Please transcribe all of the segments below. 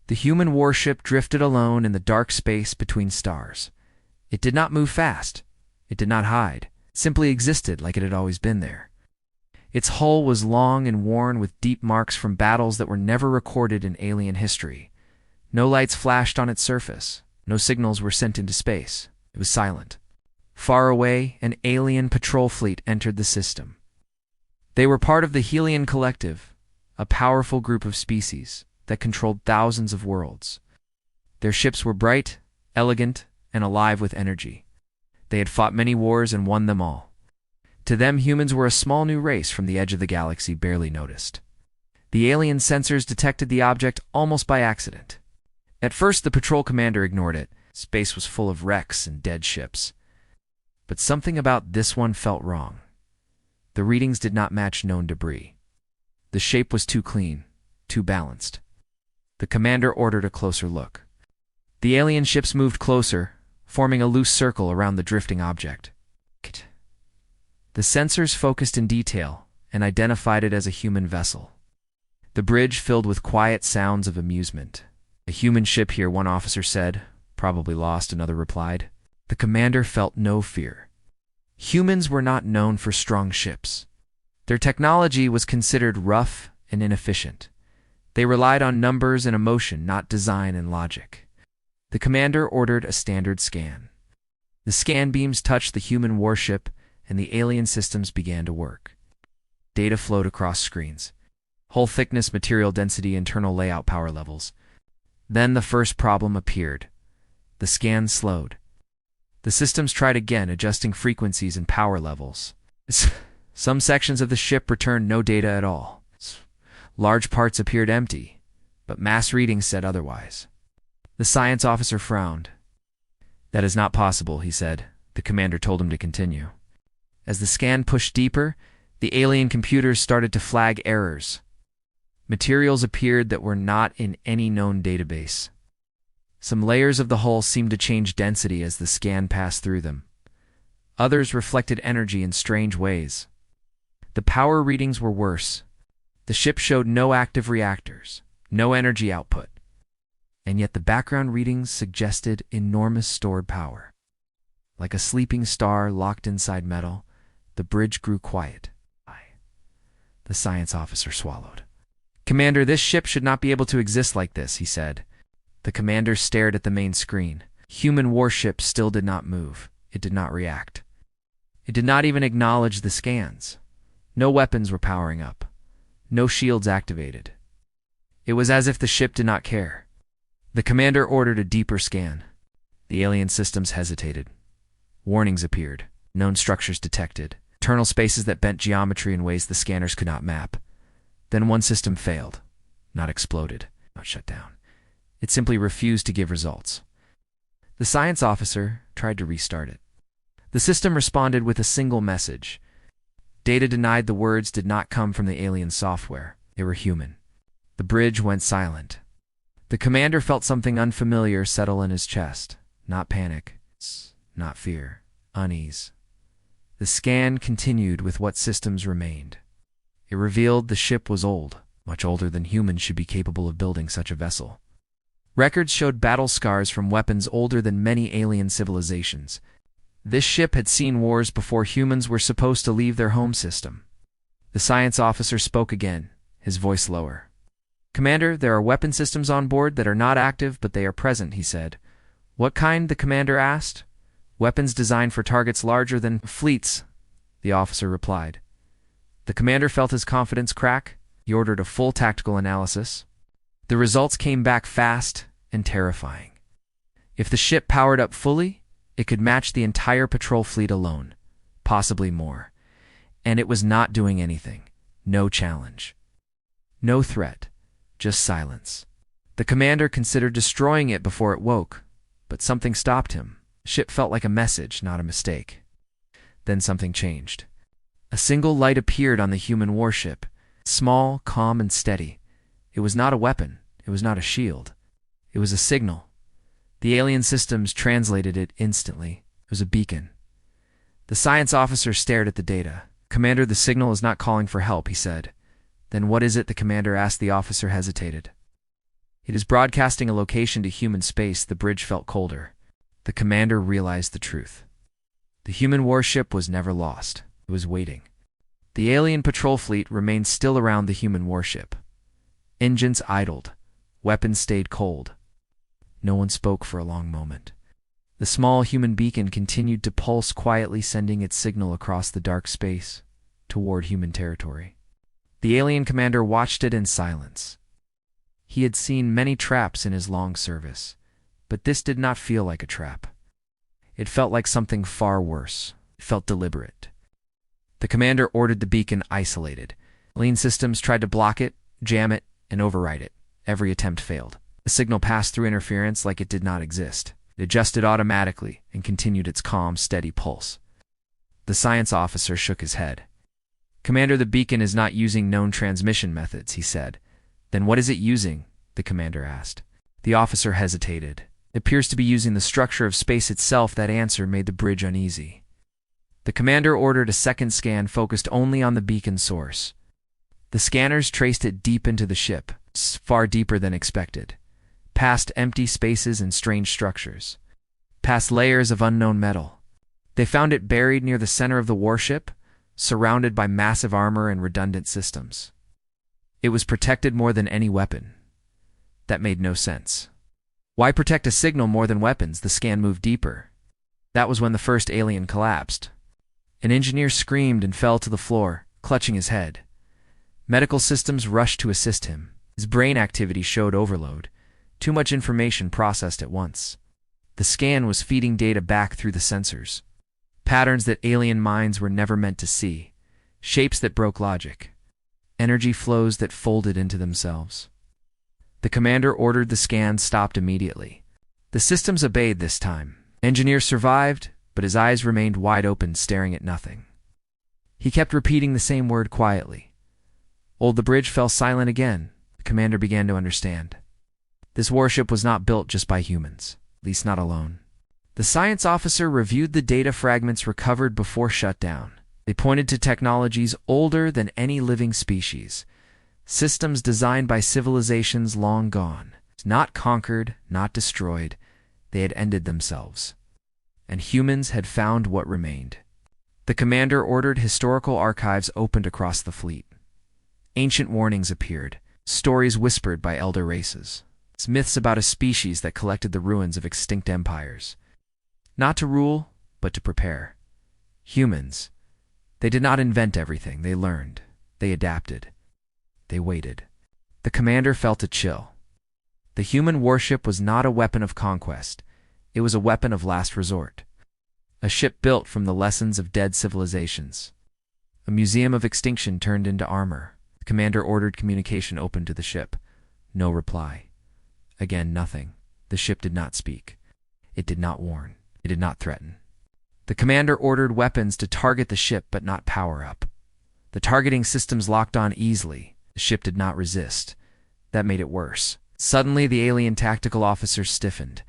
The human warship drifted alone in the dark space between stars. It did not move fast. It did not hide. It simply existed like it had always been there. Its hull was long and worn with deep marks from battles that were never recorded in alien history. No lights flashed on its surface. No signals were sent into space. It was silent. Far away, an alien patrol fleet entered the system. They were part of the Helion Collective, a powerful group of species that controlled thousands of worlds. Their ships were bright, elegant, and alive with energy. They had fought many wars and won them all. To them, humans were a small new race from the edge of the galaxy barely noticed. The alien sensors detected the object almost by accident. At first, the patrol commander ignored it. Space was full of wrecks and dead ships. But something about this one felt wrong. The readings did not match known debris. The shape was too clean, too balanced. The commander ordered a closer look. The alien ships moved closer, forming a loose circle around the drifting object. The sensors focused in detail and identified it as a human vessel. The bridge filled with quiet sounds of amusement. "A human ship here," one officer said. "Probably lost," another replied. The commander felt no fear. Humans were not known for strong ships. Their technology was considered rough and inefficient. They relied on numbers and emotion, not design and logic. The commander ordered a standard scan. The scan beams touched the human warship, and the alien systems began to work. Data flowed across screens. Hull thickness, material density, internal layout, power levels. Then the first problem appeared. The scan slowed. The systems tried again, adjusting frequencies and power levels. Some sections of the ship returned no data at all. Large parts appeared empty, but mass readings said otherwise. The science officer frowned. "That is not possible," he said. The commander told him to continue. As the scan pushed deeper, the alien computers started to flag errors. Materials appeared that were not in any known database. Some layers of the hull seemed to change density as the scan passed through them. Others reflected energy in strange ways. The power readings were worse. The ship showed no active reactors, no energy output. And yet the background readings suggested enormous stored power. Like a sleeping star locked inside metal, the bridge grew quiet. The science officer swallowed. "Commander, this ship should not be able to exist like this," he said. The commander stared at the main screen. Human warship still did not move. It did not react. It did not even acknowledge the scans. No weapons were powering up. No shields activated. It was as if the ship did not care. The commander ordered a deeper scan. The alien systems hesitated. Warnings appeared. Known structures detected. Internal spaces that bent geometry in ways the scanners could not map. Then one system failed. Not exploded. Not shut down. It simply refused to give results. The science officer tried to restart it. The system responded with a single message. Data denied. The words did not come from the alien software. They were human. The bridge went silent. The commander felt something unfamiliar settle in his chest. Not panic. Not fear. Unease. The scan continued with what systems remained. It revealed the ship was old, much older than humans should be capable of building such a vessel. Records showed battle scars from weapons older than many alien civilizations. This ship had seen wars before humans were supposed to leave their home system. The science officer spoke again, his voice lower. "Commander, there are weapon systems on board that are not active, but they are present," he said. "What kind?" the commander asked. "Weapons designed for targets larger than fleets," the officer replied. The commander felt his confidence crack. He ordered a full tactical analysis. The results came back fast and terrifying. If the ship powered up fully, it could match the entire patrol fleet alone, possibly more. And it was not doing anything. No challenge. No threat. Just silence. The commander considered destroying it before it woke, but something stopped him. The ship felt like a message, not a mistake. Then something changed. A single light appeared on the human warship, small, calm, and steady. It was not a weapon. It was not a shield. It was a signal. The alien systems translated it instantly. It was a beacon. The science officer stared at the data. "Commander, the signal is not calling for help," he said. "Then what is it?" the commander asked. The officer hesitated. It is broadcasting a location to human space. The bridge felt colder. The commander realized the truth. The human warship was never lost. It was waiting. The alien patrol fleet remained still around the human warship. Engines idled. Weapons stayed cold. No one spoke for a long moment. The small human beacon continued to pulse quietly, sending its signal across the dark space toward human territory. The alien commander watched it in silence. He had seen many traps in his long service, but this did not feel like a trap. It felt like something far worse. It felt deliberate. The commander ordered the beacon isolated. Alien systems tried to block it, jam it, and override it. Every attempt failed. The signal passed through interference like it did not exist. It adjusted automatically and continued its calm, steady pulse. The science officer shook his head. "Commander, the beacon is not using known transmission methods," he said. "Then what is it using?" the commander asked. The officer hesitated. "It appears to be using the structure of space itself." That answer made the bridge uneasy. The commander ordered a second scan focused only on the beacon source. The scanners traced it deep into the ship, far deeper than expected, past empty spaces and strange structures, past layers of unknown metal. They found it buried near the center of the warship, surrounded by massive armor and redundant systems. It was protected more than any weapon. That made no sense. Why protect a signal more than weapons? The scan moved deeper. That was when the first alien collapsed. An engineer screamed and fell to the floor, clutching his head. Medical systems rushed to assist him. His brain activity showed overload. Too much information processed at once. The scan was feeding data back through the sensors. Patterns that alien minds were never meant to see. Shapes that broke logic. Energy flows that folded into themselves. The commander ordered the scan stopped immediately. The systems obeyed this time. Engineer survived, but his eyes remained wide open, staring at nothing. He kept repeating the same word quietly. The bridge fell silent again. The commander began to understand. This warship was not built just by humans, at least not alone. The science officer reviewed the data fragments recovered before shutdown. They pointed to technologies older than any living species, systems designed by civilizations long gone, not conquered, not destroyed. They had ended themselves, and humans had found what remained. The commander ordered historical archives opened across the fleet. Ancient warnings appeared, stories whispered by elder races. It's myths about a species that collected the ruins of extinct empires. Not to rule, but to prepare. Humans. They did not invent everything. They learned. They adapted. They waited. The commander felt a chill. The human warship was not a weapon of conquest. It was a weapon of last resort. A ship built from the lessons of dead civilizations. A museum of extinction turned into armor. The commander ordered communication open to the ship. No reply. Again, nothing. The ship did not speak. It did not warn. It did not threaten. The commander ordered weapons to target the ship but not power up. The targeting systems locked on easily. The ship did not resist. That made it worse. Suddenly, the alien tactical officer stiffened.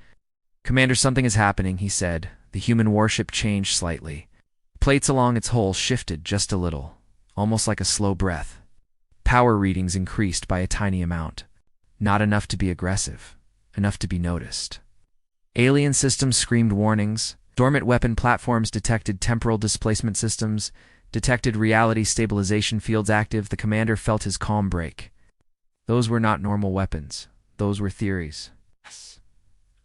"Commander, something is happening," he said. The human warship changed slightly. Plates along its hull shifted just a little, almost like a slow breath. Power readings increased by a tiny amount. Not enough to be aggressive, enough to be noticed. Alien systems screamed warnings. Dormant weapon platforms detected temporal displacement systems, detected reality stabilization fields active. The commander felt his calm break. Those were not normal weapons. Those were theories.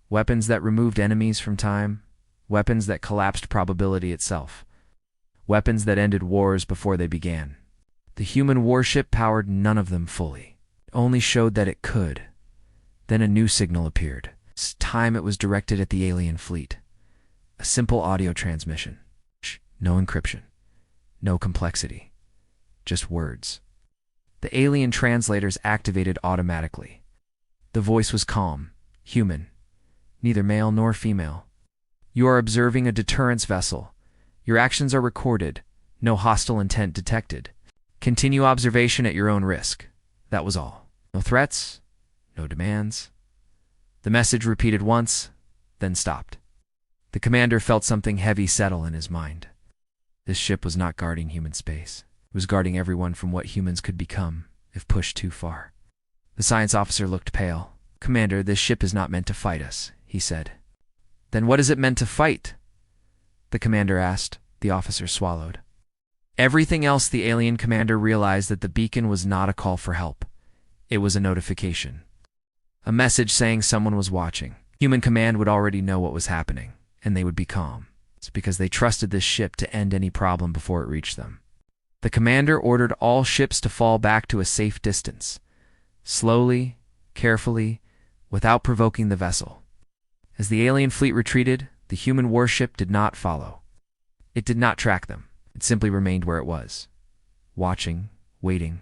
Weapons that removed enemies from time. Weapons that collapsed probability itself. Weapons that ended wars before they began. The human warship powered none of them fully. It only showed that it could. Then a new signal appeared. This time it was directed at the alien fleet. A simple audio transmission. No encryption. No complexity. Just words. The alien translators activated automatically. The voice was calm, human, neither male nor female. "You are observing a deterrence vessel. Your actions are recorded. No hostile intent detected. Continue observation at your own risk." That was all. No threats, no demands. The message repeated once, then stopped. The commander felt something heavy settle in his mind. This ship was not guarding human space. It was guarding everyone from what humans could become if pushed too far. The science officer looked pale. "Commander, this ship is not meant to fight us," he said. "Then what is it meant to fight?" the commander asked. The officer swallowed. Everything else, the alien commander realized that the beacon was not a call for help. It was a notification. A message saying someone was watching. Human command would already know what was happening, and they would be calm. It's because they trusted this ship to end any problem before it reached them. The commander ordered all ships to fall back to a safe distance, slowly, carefully, without provoking the vessel. As the alien fleet retreated, the human warship did not follow. It did not track them. It simply remained where it was, watching, waiting.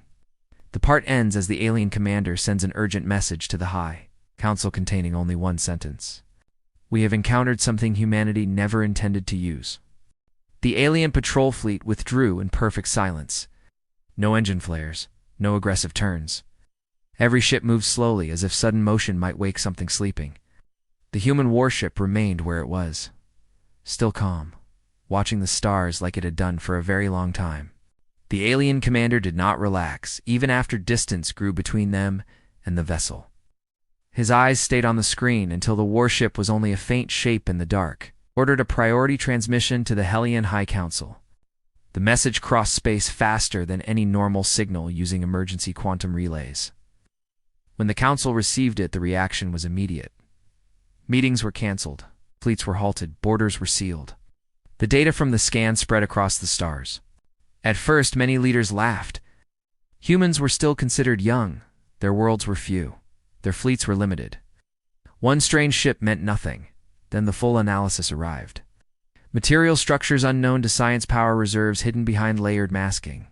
The part ends as the alien commander sends an urgent message to the High Council containing only one sentence. "We have encountered something humanity never intended to use." The alien patrol fleet withdrew in perfect silence. No engine flares, no aggressive turns. Every ship moved slowly, as if sudden motion might wake something sleeping. The human warship remained where it was, still calm, watching the stars like it had done for a very long time. The alien commander did not relax, even after distance grew between them and the vessel. His eyes stayed on the screen until the warship was only a faint shape in the dark. Ordered a priority transmission to the Hellion High Council. The message crossed space faster than any normal signal using emergency quantum relays. When the council received it, the reaction was immediate. Meetings were canceled, fleets were halted, borders were sealed. The data from the scan spread across the stars. At first, many leaders laughed. Humans were still considered young, their worlds were few, their fleets were limited. One strange ship meant nothing. Then the full analysis arrived. Material structures unknown to science, power reserves hidden behind layered masking.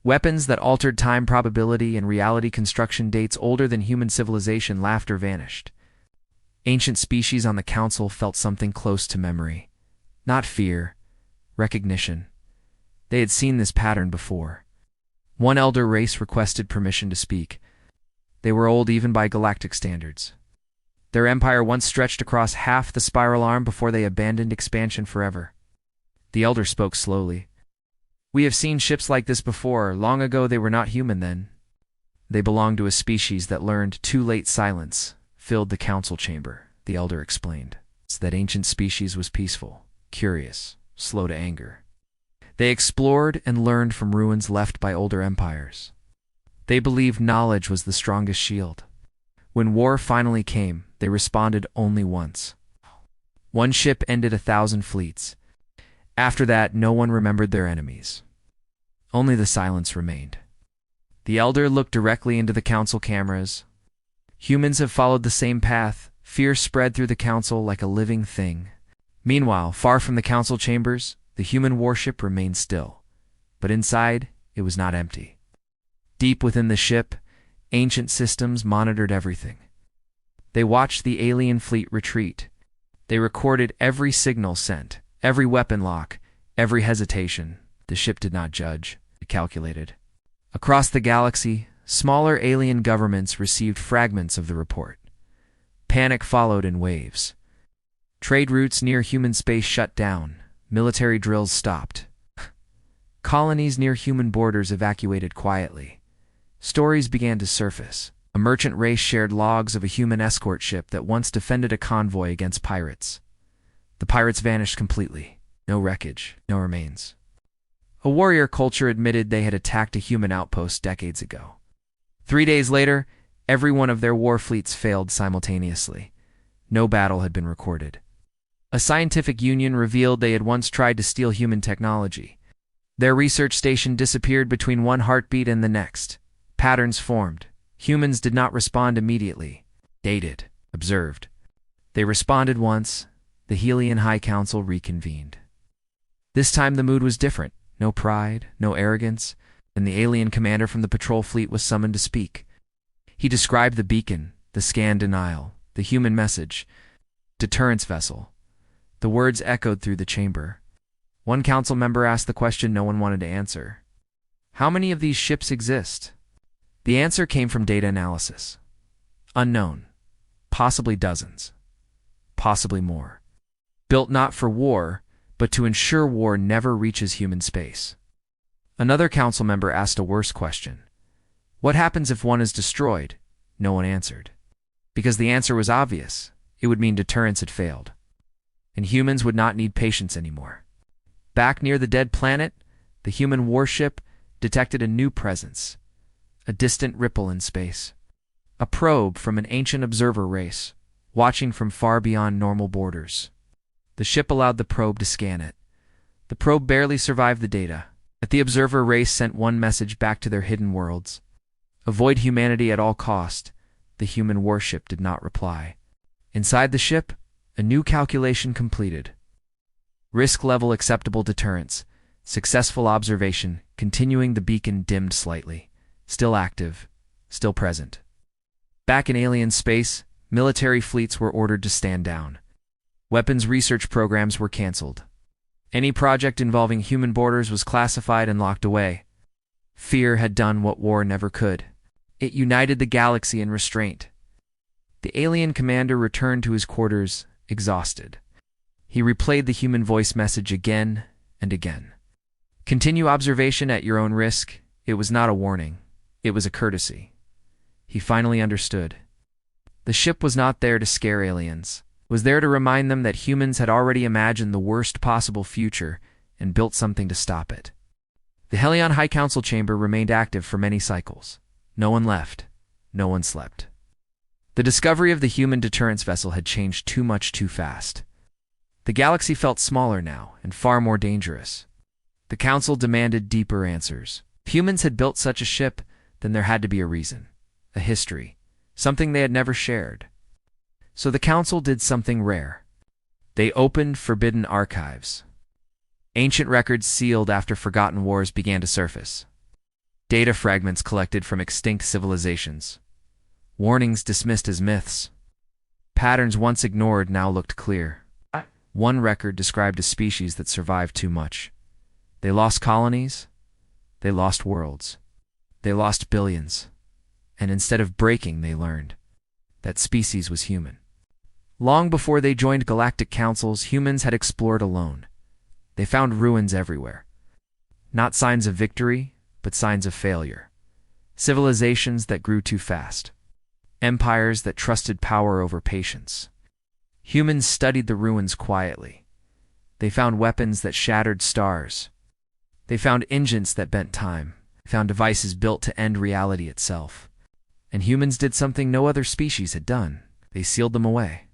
Weapons that altered time probability and reality, construction dates older than human civilization. Laughter vanished. Ancient species on the council felt something close to memory. Not fear, recognition. They had seen this pattern before. One elder race requested permission to speak. They were old even by galactic standards. Their empire once stretched across half the spiral arm before they abandoned expansion forever. The elder spoke slowly. "We have seen ships like this before. Long ago they were not human then. They belonged to a species that learned too late." Silence filled the council chamber. The elder explained. That ancient species was peaceful, curious, slow to anger. They explored and learned from ruins left by older empires. They believed knowledge was the strongest shield. When war finally came, they responded only once. One ship ended 1,000 fleets. After that, no one remembered their enemies. Only the silence remained. The elder looked directly into the council cameras. Humans have followed the same path. Fear spread through the council like a living thing. Meanwhile, far from the council chambers, the human warship remained still. But inside, it was not empty. Deep within the ship, ancient systems monitored everything. They watched the alien fleet retreat. They recorded every signal sent, every weapon lock, every hesitation. The ship did not judge, it calculated. Across the galaxy, smaller alien governments received fragments of the report. Panic followed in waves. Trade routes near human space shut down. Military drills stopped. Colonies near human borders evacuated quietly. Stories began to surface. A merchant race shared logs of a human escort ship that once defended a convoy against pirates. The pirates vanished completely. No wreckage, no remains. A warrior culture admitted they had attacked a human outpost decades ago. 3 days later, every one of their war fleets failed simultaneously. No battle had been recorded. A scientific union revealed they had once tried to steal human technology. Their research station disappeared between one heartbeat and the next. Patterns formed. Humans did not respond immediately. Dated, observed. They responded once. The Hellion High Council reconvened. This time the mood was different. No pride, no arrogance, and the alien commander from the patrol fleet was summoned to speak. He described the beacon, the scan denial, the human message, deterrence vessel. The words echoed through the chamber. One council member asked the question no one wanted to answer. How many of these ships exist? The answer came from data analysis. Unknown. Possibly dozens. Possibly more. Built not for war, but to ensure war never reaches human space. Another council member asked a worse question. What happens if one is destroyed? No one answered. Because the answer was obvious. It would mean deterrence had failed. And humans would not need patience anymore. Back near the dead planet, the human warship detected a new presence, a distant ripple in space. A probe from an ancient observer race, watching from far beyond normal borders. The ship allowed the probe to scan it. The probe barely survived the data, but the observer race sent one message back to their hidden worlds. Avoid humanity at all cost. The human warship did not reply. Inside the ship, a new calculation completed. Risk level acceptable deterrence. Successful observation, continuing. The beacon dimmed slightly. Still active, still present. Back in alien space, military fleets were ordered to stand down. Weapons research programs were canceled. Any project involving human borders was classified and locked away. Fear had done what war never could. It united the galaxy in restraint. The alien commander returned to his quarters, exhausted. He replayed the human voice message again and again. Continue observation at your own risk. It was not a warning. It was a courtesy. He finally understood. The ship was not there to scare aliens. It was there to remind them that humans had already imagined the worst possible future and built something to stop it. The Helion High Council chamber remained active for many cycles. No one left. No one slept. The discovery of the human deterrence vessel had changed too much too fast. The galaxy felt smaller now and far more dangerous. The Council demanded deeper answers. If humans had built such a ship, then there had to be a reason, a history, something they had never shared. So the Council did something rare. They opened forbidden archives. Ancient records sealed after forgotten wars began to surface. Data fragments collected from extinct civilizations. Warnings dismissed as myths. Patterns once ignored now looked clear. One record described a species that survived too much. They lost colonies. They lost worlds. They lost billions. And instead of breaking, they learned. That species was human. Long before they joined galactic councils, humans had explored alone. They found ruins everywhere. Not signs of victory, but signs of failure. Civilizations that grew too fast. Empires that trusted power over patience. Humans studied the ruins quietly. They found weapons that shattered stars. They found engines that bent time. They found devices built to end reality itself. And humans did something no other species had done. They sealed them away.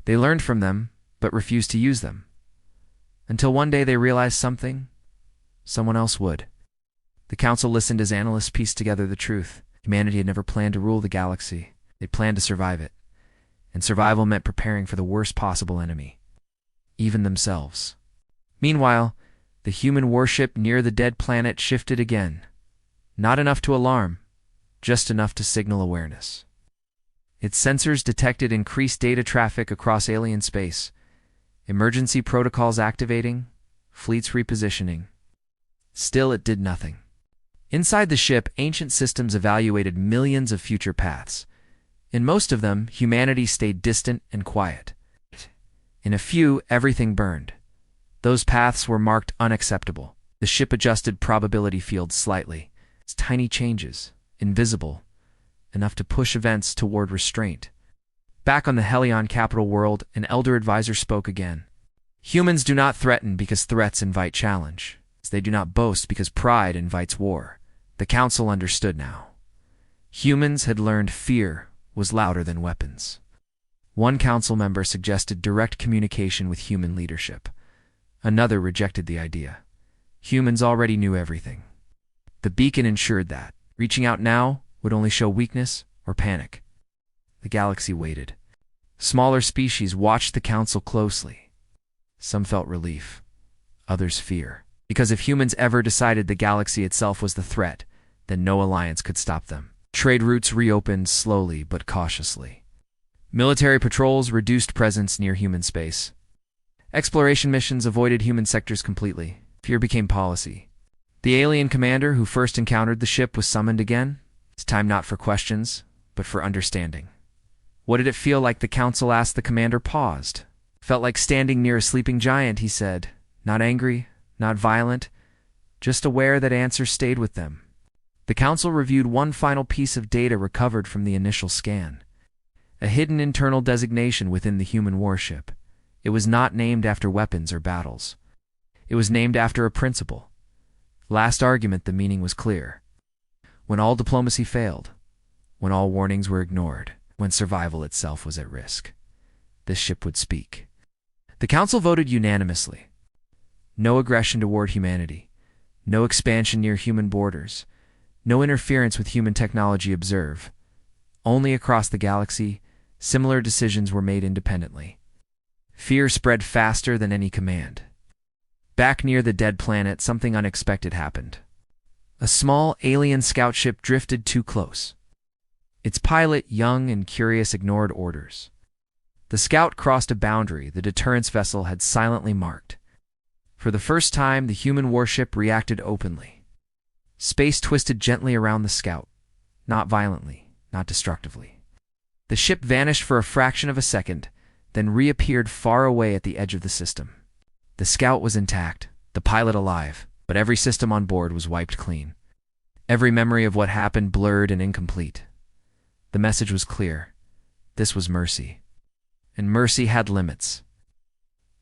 They learned from them, but refused to use them. Until one day they realized something someone else would. The Council listened as analysts pieced together the truth. Humanity had never planned to rule the galaxy. They planned to survive it. And survival meant preparing for the worst possible enemy. Even themselves. Meanwhile, the human warship near the dead planet shifted again. Not enough to alarm, just enough to signal awareness. Its sensors detected increased data traffic across alien space. Emergency protocols activating, fleets repositioning. Still, it did nothing. Inside the ship, ancient systems evaluated millions of future paths. In most of them, humanity stayed distant and quiet. In a few, everything burned. Those paths were marked unacceptable. The ship adjusted probability fields slightly. It's tiny changes, invisible, enough to push events toward restraint. Back on the Helion capital world, an elder advisor spoke again. Humans do not threaten because threats invite challenge. They do not boast because pride invites war. The Council understood now. Humans had learned fear was louder than weapons. One council member suggested direct communication with human leadership. Another rejected the idea. Humans already knew everything. The beacon ensured that. Reaching out now would only show weakness or panic. The galaxy waited. Smaller species watched the council closely. Some felt relief, others fear. Because if humans ever decided the galaxy itself was the threat, then no alliance could stop them. Trade routes reopened slowly but cautiously. Military patrols reduced presence near human space. Exploration missions avoided human sectors completely. Fear became policy. The alien commander who first encountered the ship was summoned again. It's time not for questions, but for understanding. What did it feel like? The council asked. The commander paused. Felt like standing near a sleeping giant, he said. Not angry, not violent, just aware that answers stayed with them. The council reviewed one final piece of data recovered from the initial scan. a hidden internal designation within the human warship. It was not named after weapons or battles. It was named after a principle. Last argument, the meaning was clear. When all diplomacy failed, when all warnings were ignored, when survival itself was at risk, this ship would speak. The Council voted unanimously. No aggression toward humanity, no expansion near human borders, no interference with human technology observe. Only across the galaxy, similar decisions were made independently. Fear spread faster than any command. Back near the dead planet, something unexpected happened. A small alien scout ship drifted too close. Its pilot, young and curious, ignored orders. The scout crossed a boundary the deterrence vessel had silently marked. For the first time, the human warship reacted openly. Space twisted gently around the scout, not violently, not destructively. The ship vanished for a fraction of a second, then reappeared far away at the edge of the system. The scout was intact, the pilot alive, but every system on board was wiped clean. Every memory of what happened blurred and incomplete. The message was clear. This was mercy. And mercy had limits.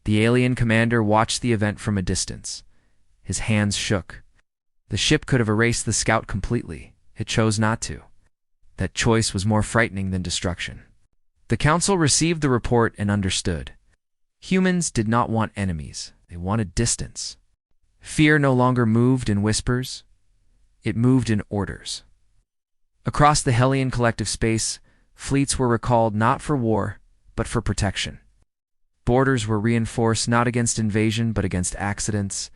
The alien commander watched the event from a distance. His hands shook. The ship could have erased the scout completely. It chose not to. That choice was more frightening than destruction. The Council received the report and understood. Humans did not want enemies. They wanted distance. Fear no longer moved in whispers. It moved in orders. Across the Hellion collective space, fleets were recalled not for war, but for protection. Borders were reinforced not against invasion, but against accidents.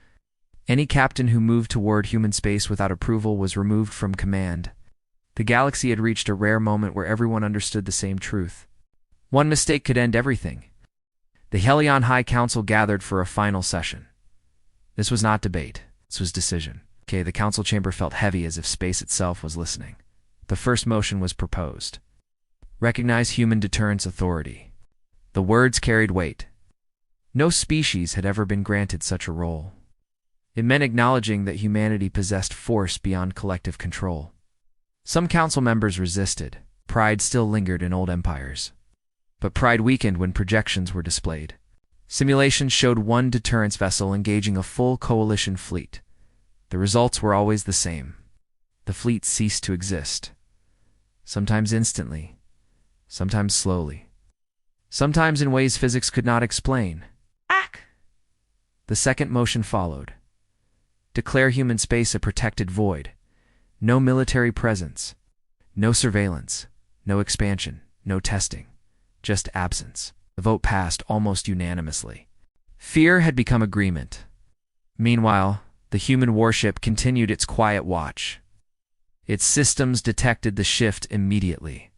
Any captain who moved toward human space without approval was removed from command. The galaxy had reached a rare moment where everyone understood the same truth. One mistake could end everything. The Hellion High Council gathered for a final session. This was not debate. This was decision. The council chamber felt heavy as if space itself was listening. The first motion was proposed. Recognize human deterrence authority. The words carried weight. No species had ever been granted such a role. It meant acknowledging that humanity possessed force beyond collective control. Some council members resisted. Pride still lingered in old empires. But pride weakened when projections were displayed. Simulations showed one deterrence vessel engaging a full coalition fleet. The results were always the same. The fleet ceased to exist. Sometimes instantly, sometimes slowly. Sometimes in ways physics could not explain. The second motion followed. Declare human space a protected void. No military presence. No surveillance. No expansion. No testing. Just absence. The vote passed almost unanimously. Fear had become agreement. Meanwhile, the human warship continued its quiet watch. Its systems detected the shift immediately.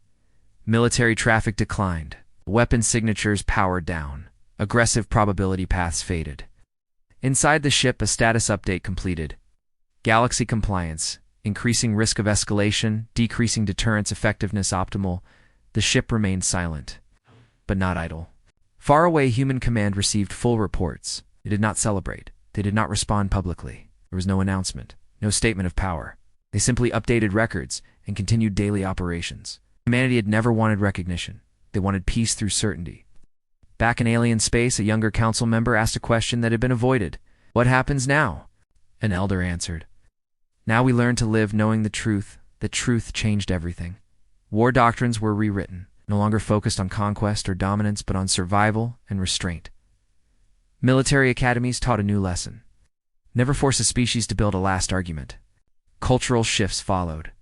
Military traffic declined. Weapon signatures powered down. Aggressive probability paths faded. Inside the ship, a status update completed. Galaxy compliance. Increasing risk of escalation. Decreasing deterrence effectiveness optimal. The ship remained silent, but not idle. Far away, human command received full reports. They did not celebrate. They did not respond publicly. There was no announcement, no statement of power. They simply updated records and continued daily operations. Humanity had never wanted recognition. They wanted peace through certainty. Back in alien space, a younger council member asked a question that had been avoided. What happens now? An elder answered. Now we learn to live knowing the truth. The truth changed everything. War doctrines were rewritten, no longer focused on conquest or dominance, but on survival and restraint. Military academies taught a new lesson. Never force a species to build a last argument. Cultural shifts followed.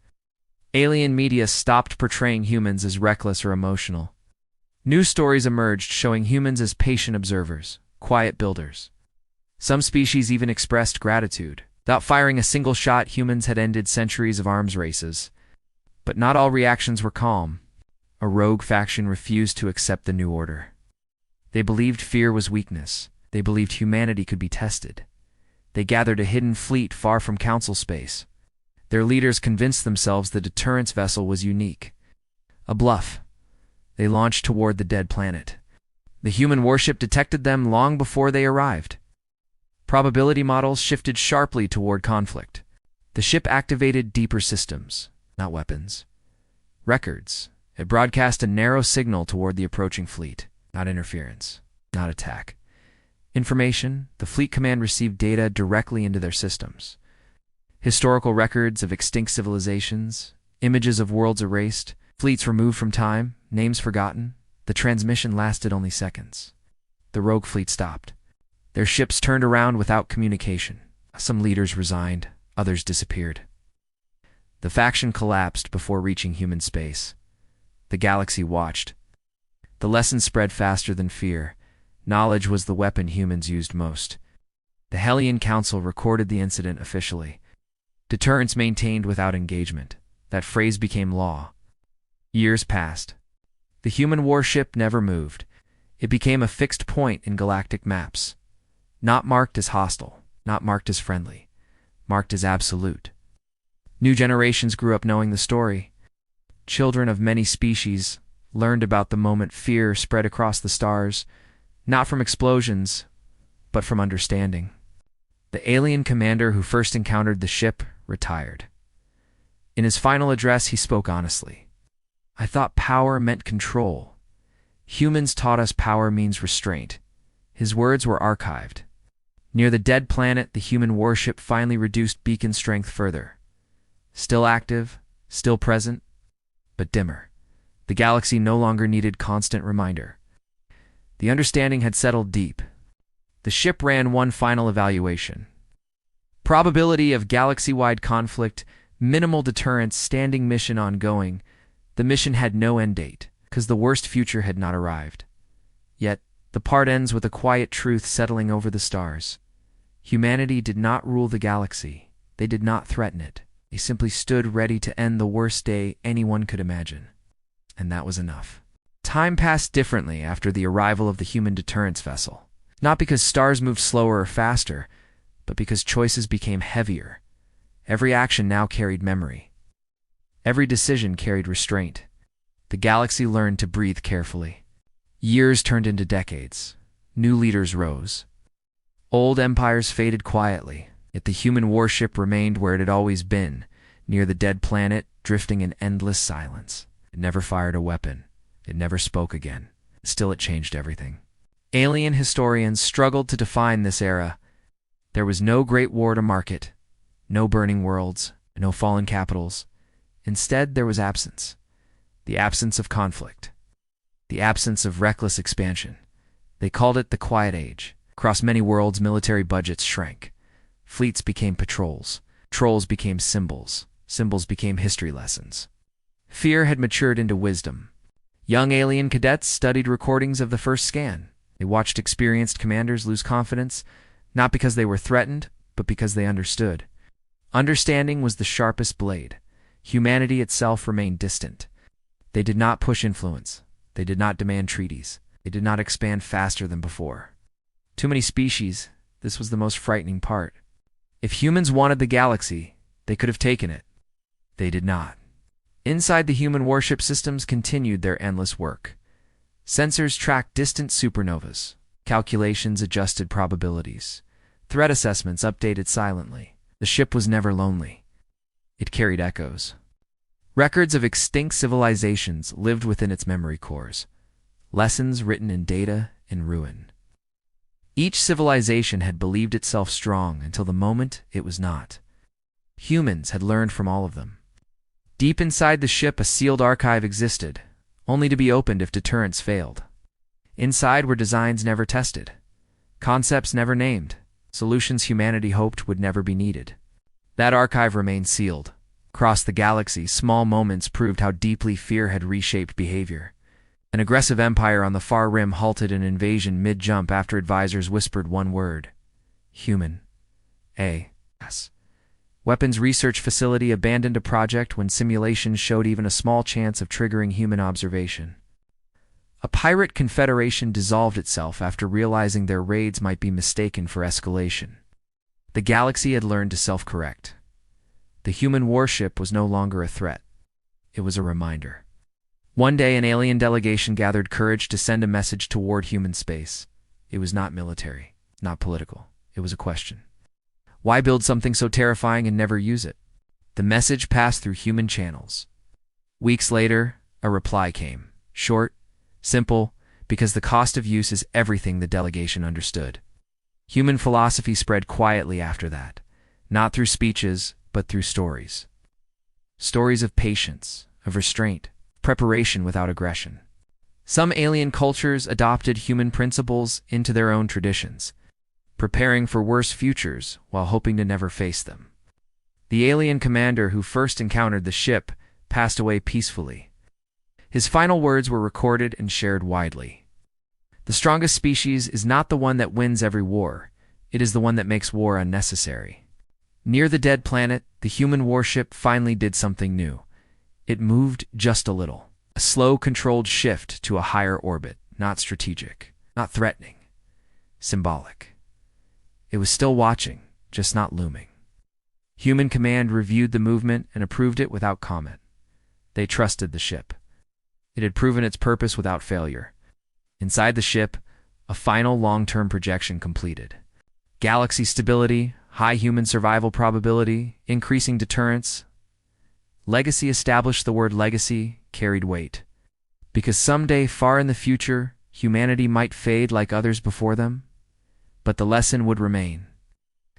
Alien media stopped portraying humans as reckless or emotional. New stories emerged showing humans as patient observers, quiet builders. Some species even expressed gratitude. Without firing a single shot, humans had ended centuries of arms races. But not all reactions were calm. A rogue faction refused to accept the new order. They believed fear was weakness. They believed humanity could be tested. They gathered a hidden fleet far from council space. Their leaders convinced themselves the deterrence vessel was unique. A bluff. They launched toward the dead planet. The human warship detected them long before they arrived. Probability models shifted sharply toward conflict. The ship activated deeper systems, not weapons. Records, It broadcast a narrow signal toward the approaching fleet, not interference, not attack. Information, the fleet command received data directly into their systems. Historical records of extinct civilizations, images of worlds erased, fleets removed from time, names forgotten. The transmission lasted only seconds. The rogue fleet stopped. Their ships turned around without communication. Some leaders resigned, others disappeared. The faction collapsed before reaching human space. The galaxy watched. The lesson spread faster than fear. Knowledge was the weapon humans used most. The Hellion Council recorded the incident officially. Deterrence maintained without engagement. That phrase became law. Years passed. The human warship never moved. It became a fixed point in galactic maps. Not marked as hostile, not marked as friendly, marked as absolute. New generations grew up knowing the story. Children of many species learned about the moment fear spread across the stars, not from explosions, but from understanding. The alien commander who first encountered the ship retired. In his final address, he spoke honestly. "I thought power meant control. Humans taught us power means restraint." His words were archived. Near the dead planet, the human warship finally reduced beacon strength further. Still active, still present, but dimmer. The galaxy no longer needed constant reminder. The understanding had settled deep. The ship ran one final evaluation. Probability of galaxy-wide conflict, minimal deterrence, standing mission ongoing. The mission had no end date, because the worst future had not arrived. Yet, the part ends with a quiet truth settling over the stars. Humanity did not rule the galaxy. They did not threaten it. They simply stood ready to end the worst day anyone could imagine. And that was enough. Time passed differently after the arrival of the human deterrence vessel. Not because stars moved slower or faster, but because choices became heavier. Every action now carried memory. Every decision carried restraint. The galaxy learned to breathe carefully. Years turned into decades. New leaders rose. Old empires faded quietly, yet the human warship remained where it had always been, near the dead planet, drifting in endless silence. It never fired a weapon. It never spoke again. Still, it changed everything. Alien historians struggled to define this era. There was no great war to mark it, no burning worlds, no fallen capitals. Instead, there was absence. The absence of conflict. The absence of reckless expansion. They called it the Quiet Age. Across many worlds, military budgets shrank. Fleets became patrols. Patrols became symbols. Symbols became history lessons. Fear had matured into wisdom. Young alien cadets studied recordings of the first scan. They watched experienced commanders lose confidence, not because they were threatened, but because they understood. Understanding was the sharpest blade. Humanity itself remained distant. They did not push influence. They did not demand treaties. They did not expand faster than before. Too many species, this was the most frightening part. If humans wanted the galaxy, they could have taken it. They did not. Inside the human warship systems continued their endless work. Sensors tracked distant supernovas. Calculations adjusted probabilities. Threat assessments updated silently. The ship was never lonely. It carried echoes. Records of extinct civilizations lived within its memory cores. Lessons written in data and ruin. Each civilization had believed itself strong until the moment it was not. Humans had learned from all of them. Deep inside the ship, a sealed archive existed, only to be opened if deterrence failed. Inside were designs never tested, concepts never named, solutions humanity hoped would never be needed. That archive remained sealed. Across the galaxy, small moments proved how deeply fear had reshaped behavior. An aggressive empire on the far rim halted an invasion mid-jump after advisors whispered one word. Human. A.S. Weapons research facility abandoned a project when simulations showed even a small chance of triggering human observation. A pirate confederation dissolved itself after realizing their raids might be mistaken for escalation. The galaxy had learned to self-correct. The human warship was no longer a threat. It was a reminder. One day, an alien delegation gathered courage to send a message toward human space. It was not military, not political. It was a question. Why build something so terrifying and never use it? The message passed through human channels. Weeks later, A reply came. Short, simple, because the cost of use is everything the delegation understood. Human philosophy spread quietly after that, not through speeches, but through stories. Stories of patience, of restraint, preparation without aggression. Some alien cultures adopted human principles into their own traditions, preparing for worse futures while hoping to never face them. The alien commander who first encountered the ship passed away peacefully. His final words were recorded and shared widely. The strongest species is not the one that wins every war. It is the one that makes war unnecessary. Near the dead planet, the human warship finally did something new. It moved just a little. A slow, controlled shift to a higher orbit, not strategic, not threatening, symbolic. It was still watching, just not looming. Human Command reviewed the movement and approved it without comment. They trusted the ship. It had proven its purpose without failure. Inside the ship, a final long-term projection completed. Galaxy stability, high human survival probability, increasing deterrence. Legacy established. The word legacy carried weight. Because someday, far in the future, humanity might fade like others before them. But the lesson would remain.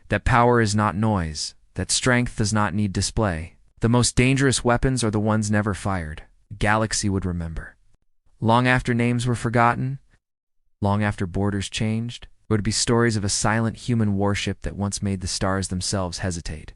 That power is not noise. That strength does not need display. The most dangerous weapons are the ones never fired. The galaxy would remember. Long after names were forgotten, long after borders changed, there would be stories of a silent human warship that once made the stars themselves hesitate.